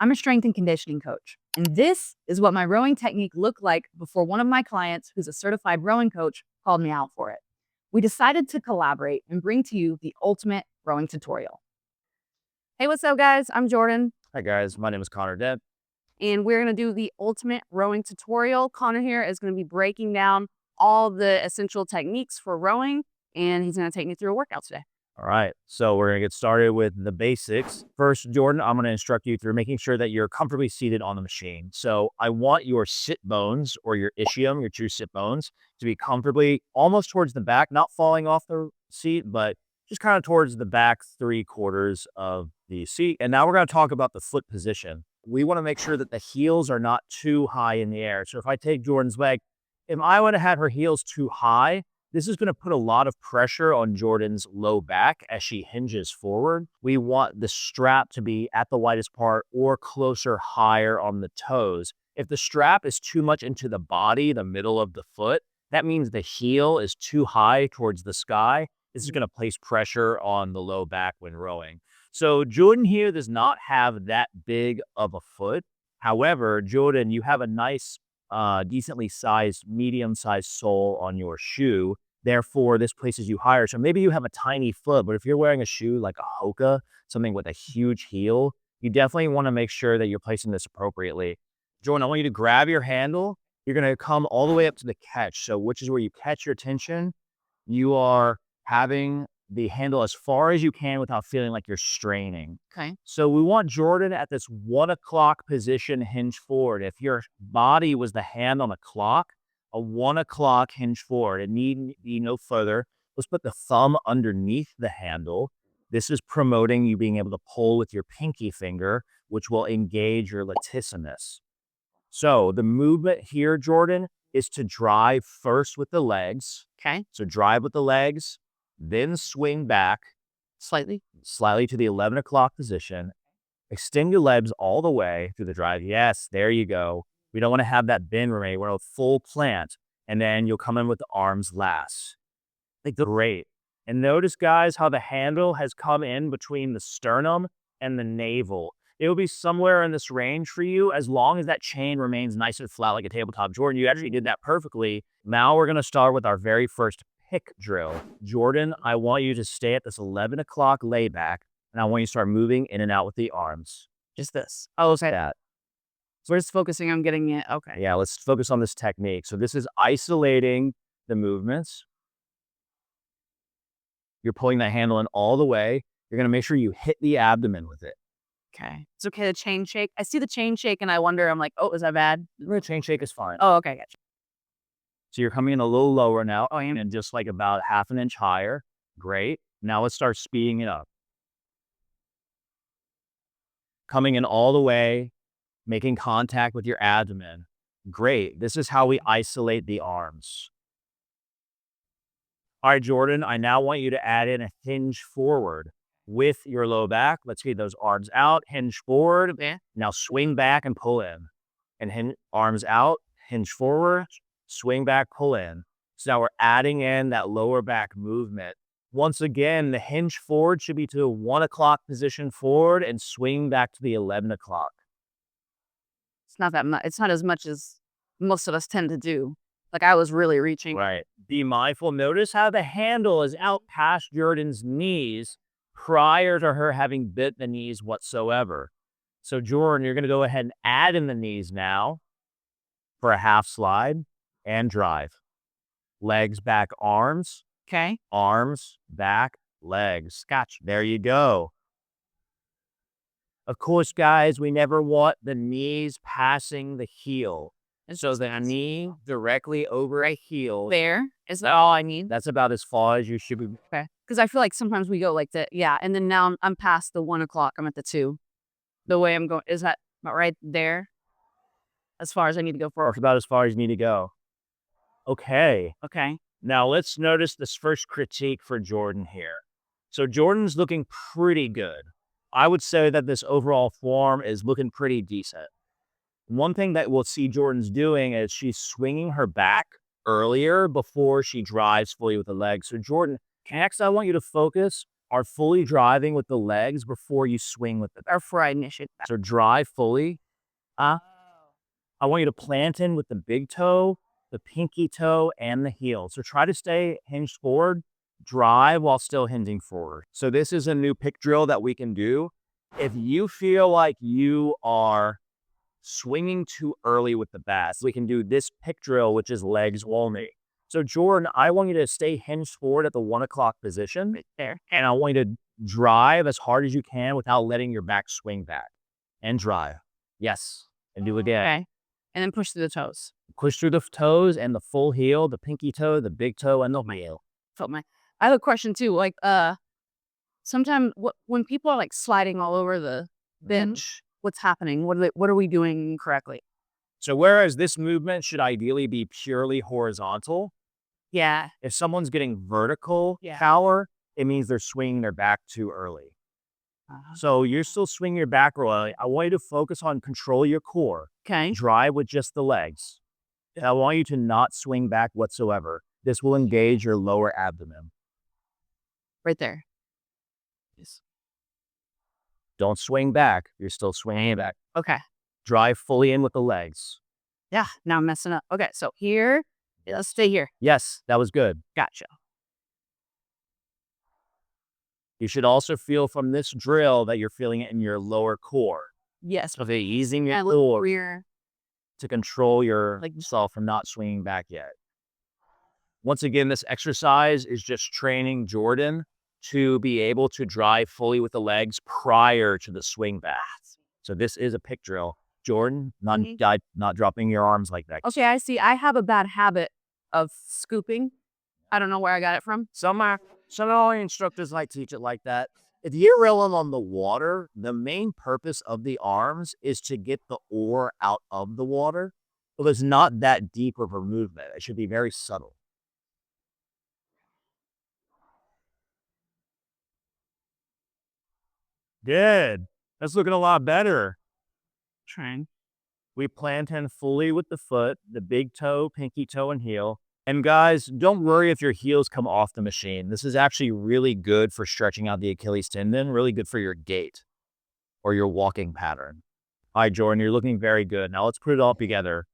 I'm a strength and conditioning coach, and this is what my rowing technique looked like before one of my clients, who's a certified rowing coach, called me out for it. We decided to collaborate and bring to you the ultimate rowing tutorial. Hey, what's up, guys? I'm Jordan, Hi guys, my name is Connor Dent. and we're going to do the ultimate rowing tutorial. Connor here is going to be breaking down all the essential techniques for rowing, and he's going to take me through a workout today. All right, so we're gonna get started with the basics. First, Jordan, I'm gonna instruct you through making sure that you're comfortably seated on the machine. So I want your sit bones or your ischium, your true sit bones, to be comfortably almost towards the back, not falling off the seat, but just kind of towards the back 3/4 of the seat. And now we're gonna talk about the foot position. We wanna make sure that the heels are not too high in the air. So if I take Jordan's leg, if I would have had her heels too high, this is going to put a lot of pressure on Jordan's low back as she hinges forward. We want the strap to be at the widest part or closer higher on the toes. If the strap is too much into the body, the middle of the foot, that means the heel is too high towards the sky. This is going to place pressure on the low back when rowing. So Jordan here does not have that big of a foot. However, Jordan, you have a nice decently sized, medium-sized sole on your shoe. Therefore, this places you higher. So maybe you have a tiny foot, but if you're wearing a shoe like a Hoka, something with a huge heel, you definitely want to make sure that you're placing this appropriately. Jordan, I want you to grab your handle. You're going to come all the way up to the catch. So which is where you catch your tension. You are having the handle as far as you can without feeling like you're straining. Okay. So we want Jordan at this 1 o'clock position, hinge forward. If your body was the hand on a clock, a 1 o'clock hinge forward. It need be no further. Let's put the thumb underneath the handle. This is promoting you being able to pull with your pinky finger, which will engage your latissimus. So the movement here, Jordan, is to drive first with the legs. Okay. So drive with the legs, then swing back Slightly. to the 11 o'clock position. Extend your legs all the way through the drive. Yes, there you go. We don't want to have that bend remain. We're a full plant. And then you'll come in with the arms last. Like great. And notice, guys, how the handle has come in between the sternum and the navel. It will be somewhere in this range for you as long as that chain remains nice and flat like a tabletop. Jordan, you actually did that perfectly. Now we're going to start with our very first pick drill. Jordan, I want you to stay at this 11 o'clock layback, and I want you to start moving in and out with the arms. Just this. Oh, okay. That. So we're just focusing on getting it. Okay. Yeah, let's focus on this technique. So this is isolating the movements. You're pulling that handle in all the way. You're going to make sure you hit the abdomen with it. Okay. It's okay to chain shake. I see the chain shake and I wonder, I'm like, oh, is that bad? The chain shake is fine. Oh, okay. Gotcha. So you're coming in a little lower now. Oh, and just like about half an inch higher. Great. Now let's start speeding it up. Coming in all the way, making contact with your abdomen. Great. This is how we isolate the arms. All right, Jordan, I now want you to add in a hinge forward with your low back. Let's get those arms out, hinge forward. Yeah. Now swing back and pull in. And hinge, arms out, hinge forward, swing back, pull in. So now we're adding in that lower back movement. Once again, the hinge forward should be to a 1 o'clock position forward and swing back to the 11 o'clock. It's not that much. It's not as much as most of us tend to do. Like I was really reaching. Right. Be mindful. Notice how the handle is out past Jordan's knees prior to her having bent the knees whatsoever. So Jordan, you're going to go ahead and add in the knees now for a half slide and drive. Legs back, arms. Okay. Arms, back, legs. Gotcha. There you go. Of course, guys, we never want the knees passing the heel. And so the knee directly over a heel. There. Is that all I need? That's about as far as you should be. Okay. Because I feel like sometimes we go like that. Yeah. And then now I'm past the 1 o'clock. I'm at the 2. The way I'm going. Is that about right there? As far as I need to go forward. That's about as far as you need to go. Okay. Okay. Now let's notice this first critique for Jordan here. So Jordan's looking pretty good. I would say that this overall form is looking pretty decent. One thing that we'll see Jordan's doing is she's swinging her back earlier before she drives fully with the legs. So Jordan, next I want you to focus are fully driving with the legs before you swing with the Or before I initiate that. So drive fully. Oh. I want you to plant in with the big toe, the pinky toe, and the heel. So try to stay hinged forward, drive while still hinging forward. So this is a new pick drill that we can do. If you feel like you are swinging too early with the bats, we can do this pick drill, which is legs only. So Jordan, I want you to stay hinged forward at the 1 o'clock position. Right there. And I want you to drive as hard as you can without letting your back swing back. And drive. Yes. And do again. Okay. And then push through the toes. Push through the toes and the full heel, the pinky toe, the big toe, and the heel. Felt my. I have a question too. Like, sometimes when people are like sliding all over the bench, what's happening? What are we doing correctly? So whereas this movement should ideally be purely horizontal, Yeah. if someone's getting vertical Yeah. power, it means they're swinging their back too early. So you're still swinging your back early. I want you to focus on control your core. Okay. Drive with just the legs. And I want you to not swing back whatsoever. This will engage your lower abdomen. Right there. Yes. Don't swing back. You're still swinging back. Okay. Drive fully in with the legs. Yeah. Now I'm messing up. Okay. So here, let's stay here. Yes, that was good. Gotcha. You should also feel from this drill that you're feeling it in your lower core. Yes. So they're easing your Yeah, core rear. to control yourself from not swinging back yet. Once again, this exercise is just training Jordan to be able to drive fully with the legs prior to the swing back. So this is a pick drill. Jordan, not dropping your arms like that. Okay, I see. I have a bad habit of scooping. I don't know where I got it from. Some of our instructors like to teach it like that. If you're rolling on the water, the main purpose of the arms is to get the oar out of the water. So there's not that deep of a movement. It should be very subtle. Good. That's looking a lot better. Trying. We plant in fully with the foot, the big toe, pinky toe, and heel. And guys, don't worry if your heels come off the machine. This is actually really good for stretching out the Achilles tendon, really good for your gait or your walking pattern. All right, Jordan, you're looking very good. Now let's put it all together.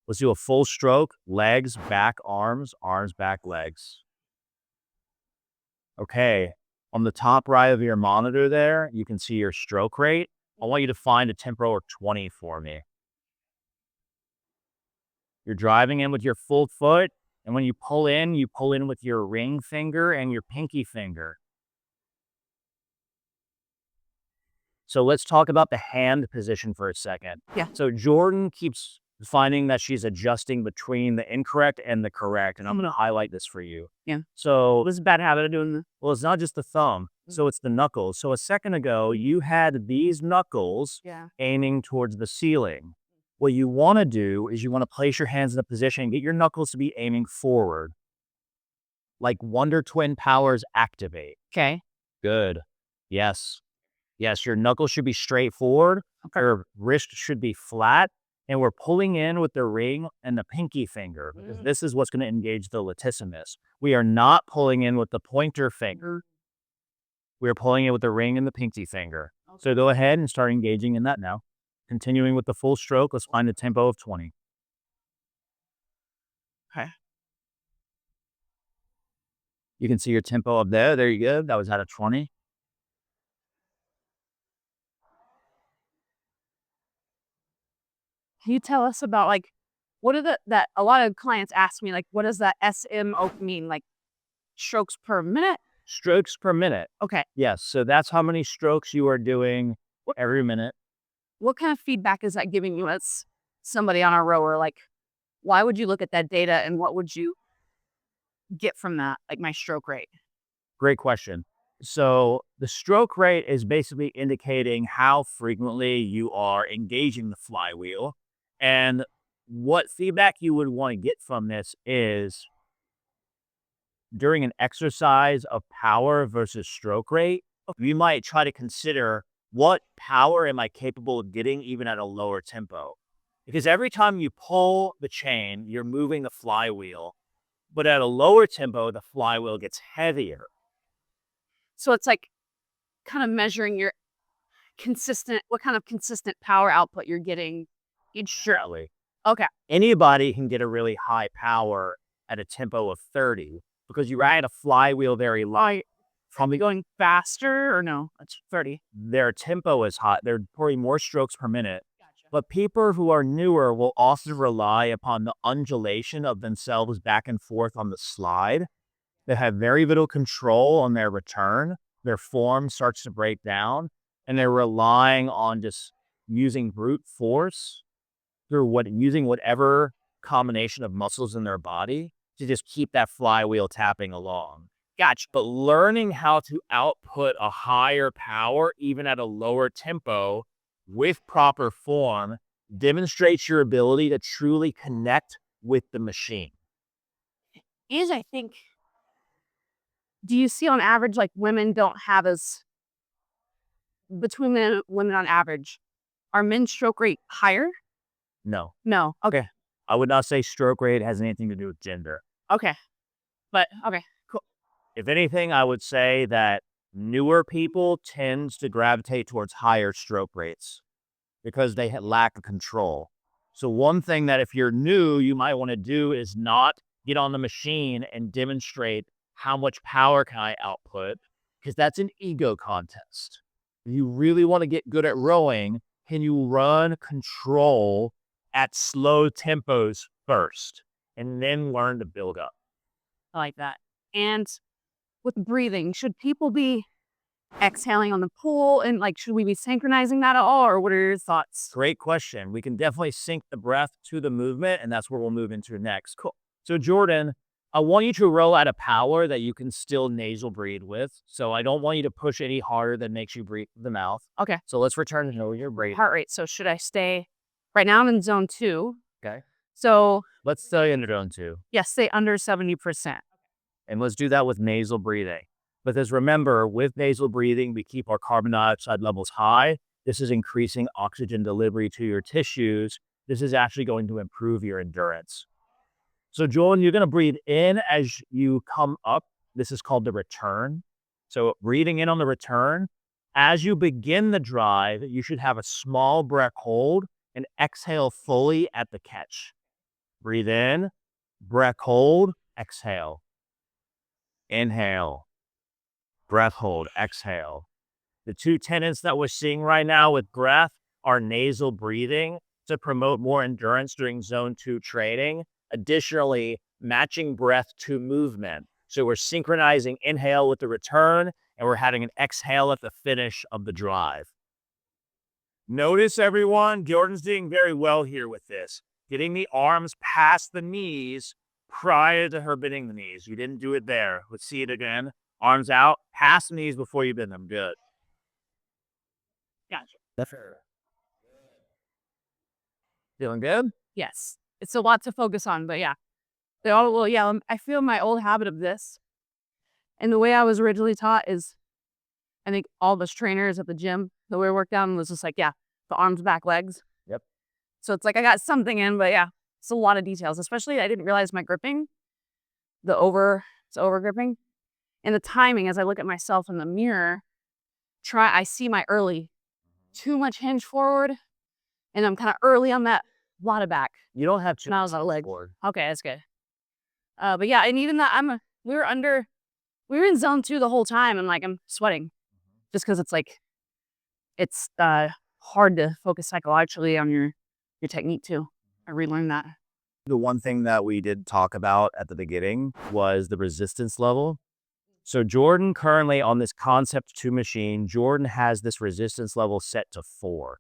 Let's do a full stroke, legs, back, arms, back, legs. Okay, on the top right of your monitor there, you can see your stroke rate. I want you to find a tempo of 20 for me. You're driving in with your full foot. And when you pull in with your ring finger and your pinky finger. So let's talk about the hand position for a second. Yeah. So Jordan keeps finding that she's adjusting between the incorrect and the correct. And I'm going to highlight this for you. Yeah. So This is a bad habit of doing this. well, it's not just the thumb. So it's the knuckles. So a second ago, you had these knuckles aiming towards the ceiling. What you want to do is you want to place your hands in a position and get your knuckles to be aiming forward. Like Wonder Twin powers activate. Okay. Good. Yes. Yes, your knuckles should be straight forward. Okay. Your wrist should be flat. And we're pulling in with the ring and the pinky finger because this is what's going to engage the latissimus. We are not pulling in with the pointer finger. We are pulling in with the ring and the pinky finger. Okay. So go ahead and start engaging in that now. Continuing with the full stroke, let's find a tempo of 20. Okay. You can see your tempo up there. There you go. That was at a 20. Can you tell us about what are that a lot of clients ask me, what does that SMO mean? Like strokes per minute? Strokes per minute. Okay. Yes. So that's how many strokes you are doing every minute. What kind of feedback is that giving you as somebody on a rower? Like, why would you look at that data and what would you get from that? Like my stroke rate. Great question. So the stroke rate is basically indicating how frequently you are engaging the flywheel. And what feedback you would want to get from this is during an exercise of power versus stroke rate, you might try to consider what power am I capable of getting even at a lower tempo? Because every time you pull the chain, you're moving the flywheel, but at a lower tempo, the flywheel gets heavier. So it's like kind of measuring your what kind of consistent power output you're getting each stroke. Exactly. Okay. Anybody can get a really high power at a tempo of 30 because you ride a flywheel very light. Probably going faster or no? That's 30. Their tempo is hot. They're probably more strokes per minute. Gotcha. But people who are newer will also rely upon the undulation of themselves back and forth on the slide. They have very little control on their return. Their form starts to break down, and they're relying on just using brute force using whatever combination of muscles in their body to just keep that flywheel tapping along. Gotcha. But learning how to output a higher power, even at a lower tempo, with proper form, demonstrates your ability to truly connect with the machine. I think, do you see on average, like women don't have as, between men and women on average, are men's stroke rate higher? No. No. Okay. I would not say stroke rate has anything to do with gender. Okay. But okay. Cool. If anything, I would say that newer people tends to gravitate towards higher stroke rates because they lack of control. So one thing that if you're new, you might want to do is not get on the machine and demonstrate how much power can I output, because that's an ego contest. If you really want to get good at rowing, can you run control at slow tempos first and then learn to build up? I like that. And with breathing, should people be exhaling on the pool, and like, should we be synchronizing that at all, or what are your thoughts? Great question. We can definitely sync the breath to the movement, and that's where we'll move into next. Cool. So Jordan, I want you to row at a power that you can still nasal breathe with. So I don't want you to push any harder than makes you breathe the mouth. Okay. So let's return to know your breathing. Heart rate. So should I stay? Right now I'm in zone 2. Okay. So Let's stay in zone 2. yes, stay under 70%. And let's do that with nasal breathing. Because remember, with nasal breathing, we keep our carbon dioxide levels high. This is increasing oxygen delivery to your tissues. This is actually going to improve your endurance. So Jordan, you're going to breathe in as you come up. This is called the return. So breathing in on the return. As you begin the drive, you should have a small breath hold and exhale fully at the catch. Breathe in, breath hold, exhale. Inhale, breath hold, exhale. The two tenets that we're seeing right now with breath are nasal breathing to promote more endurance during zone 2 training. Additionally, matching breath to movement. So we're synchronizing inhale with the return, and we're having an exhale at the finish of the drive. Notice, everyone, Jordan's doing very well here with this. Getting the arms past the knees prior to her bending the knees. You didn't do it there. Let's see it again. Arms out, past the knees before you bend them. Good. Gotcha. That's fair. Feeling good? Yes. It's a lot to focus on, but yeah. They all, well, yeah, I feel my old habit of this. And the way I was originally taught is, I think all of us trainers at the gym, the way we worked down was just like, yeah, the arms, back, legs. Yep. So it's like I got something in, but yeah, it's a lot of details. Especially I didn't realize my gripping, it's over gripping. And the timing, as I look at myself in the mirror, I see my early, too much hinge forward, and I'm kind of early on that lot of back. You don't have to. And I was on leg. Okay, that's good. But yeah, and even that, we were in zone 2 the whole time, and like I'm sweating, just because it's like, it's hard to focus psychologically on your technique too. I relearned that. The one thing that we did talk about at the beginning was the resistance level. So Jordan currently on this Concept 2 machine, Jordan has this resistance level set to 4,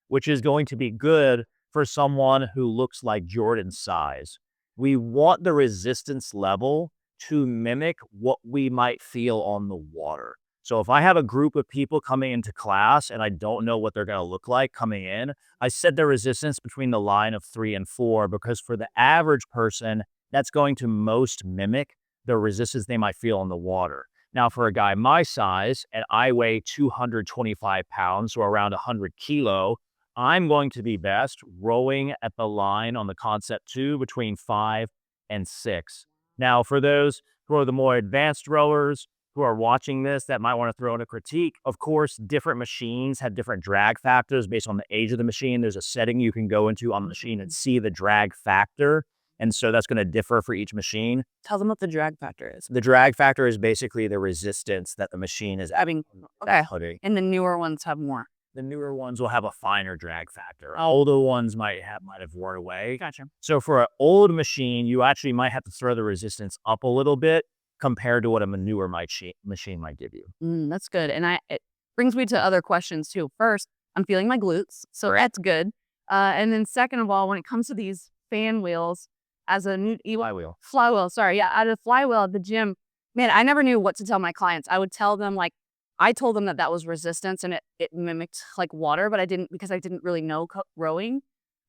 which is going to be good for someone who looks like Jordan's size. We want the resistance level to mimic what we might feel on the water. So if I have a group of people coming into class and I don't know what they're going to look like coming in, I set the resistance between the line of 3 and 4, because for the average person, that's going to most mimic the resistance they might feel on the water. Now, for a guy my size, and I weigh 225 pounds, so around 100 kilo, I'm going to be best rowing at the line on the Concept 2 between 5 and 6. Now, for those who are the more advanced rowers, who are watching this that might want to throw in a critique. Of course, different machines have different drag factors based on the age of the machine. There's a setting you can go into on the machine and see the drag factor. And so that's going to differ for each machine. Tell them what the drag factor is. The drag factor is basically the resistance that the machine is Okay. putting. And the newer ones have more. The newer ones will have a finer drag factor. Older ones might have worn away. Gotcha. So for an old machine, you actually might have to throw the resistance up a little bit compared to what a newer machine might give you. That's good. And it brings me to other questions too. First, I'm feeling my glutes, so that's good. And then second of all, when it comes to these fan wheels, as a new flywheel, sorry, yeah, out of flywheel at the gym, man, I never knew what to tell my clients. I would tell them I told them that was resistance and it mimicked like water, but I didn't, because I didn't really know rowing.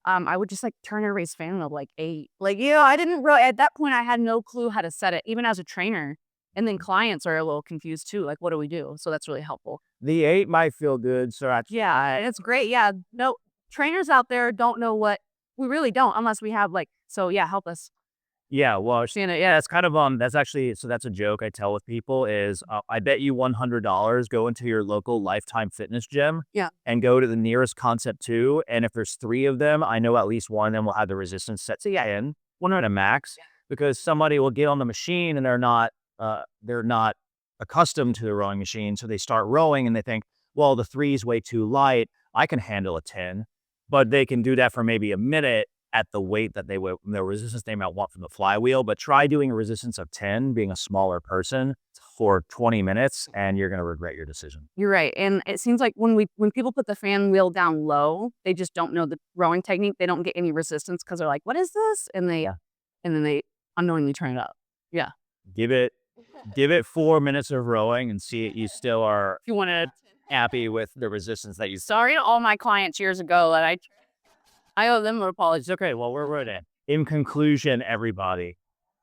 I would just turn and raise fan wheel 8. I didn't really, at that point, I had no clue how to set it, even as a trainer. And then clients are a little confused too. What do we do? So that's really helpful. The 8 might feel good. So yeah, it's great. Yeah. No, trainers out there don't know what we really don't, unless we have so yeah, help us. Yeah, well, that's kind of that's actually, so that's a joke I tell with people is I bet you $100 go into your local Lifetime Fitness gym, and go to the nearest Concept 2, and if there's 3 of them, I know at least one of them will have the resistance set to 10, one at a max, because somebody will get on the machine and they're not accustomed to the rowing machine, so they start rowing and they think, well, the 3 is way too light, I can handle a 10, but they can do that for maybe a minute at the weight that the resistance they might want from the flywheel. But try doing a resistance of 10, being a smaller person, for 20 minutes, and you're going to regret your decision. You're right. And it seems like when people put the fan wheel down low, they just don't know the rowing technique. They don't get any resistance because they're like, what is this? And then they unknowingly turn it up. Yeah. Give it 4 minutes of rowing and see it. You still are, if you want to, happy with the resistance that you. Sorry to all my clients years ago that I owe them an apology. Okay, well, we're ready. In conclusion, everybody,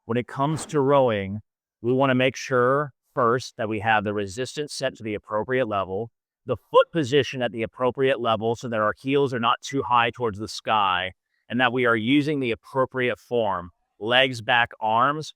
when it comes to rowing, we want to make sure first that we have the resistance set to the appropriate level, the foot position at the appropriate level so that our heels are not too high towards the sky, and that we are using the appropriate form. Legs back, arms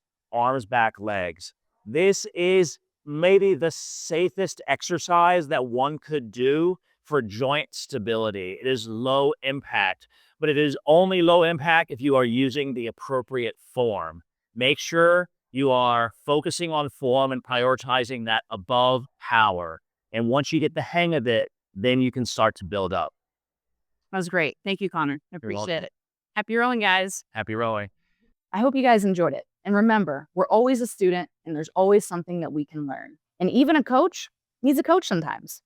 back, legs. This is maybe the safest exercise that one could do for joint stability. It is low impact, but it is only low impact if you are using the appropriate form. Make sure you are focusing on form and prioritizing that above power. And once you get the hang of it, then you can start to build up. That was great. Thank you, Connor. I appreciate it. Happy rowing, guys. Happy rowing. I hope you guys enjoyed it. And remember, we're always a student and there's always something that we can learn. And even a coach needs a coach sometimes.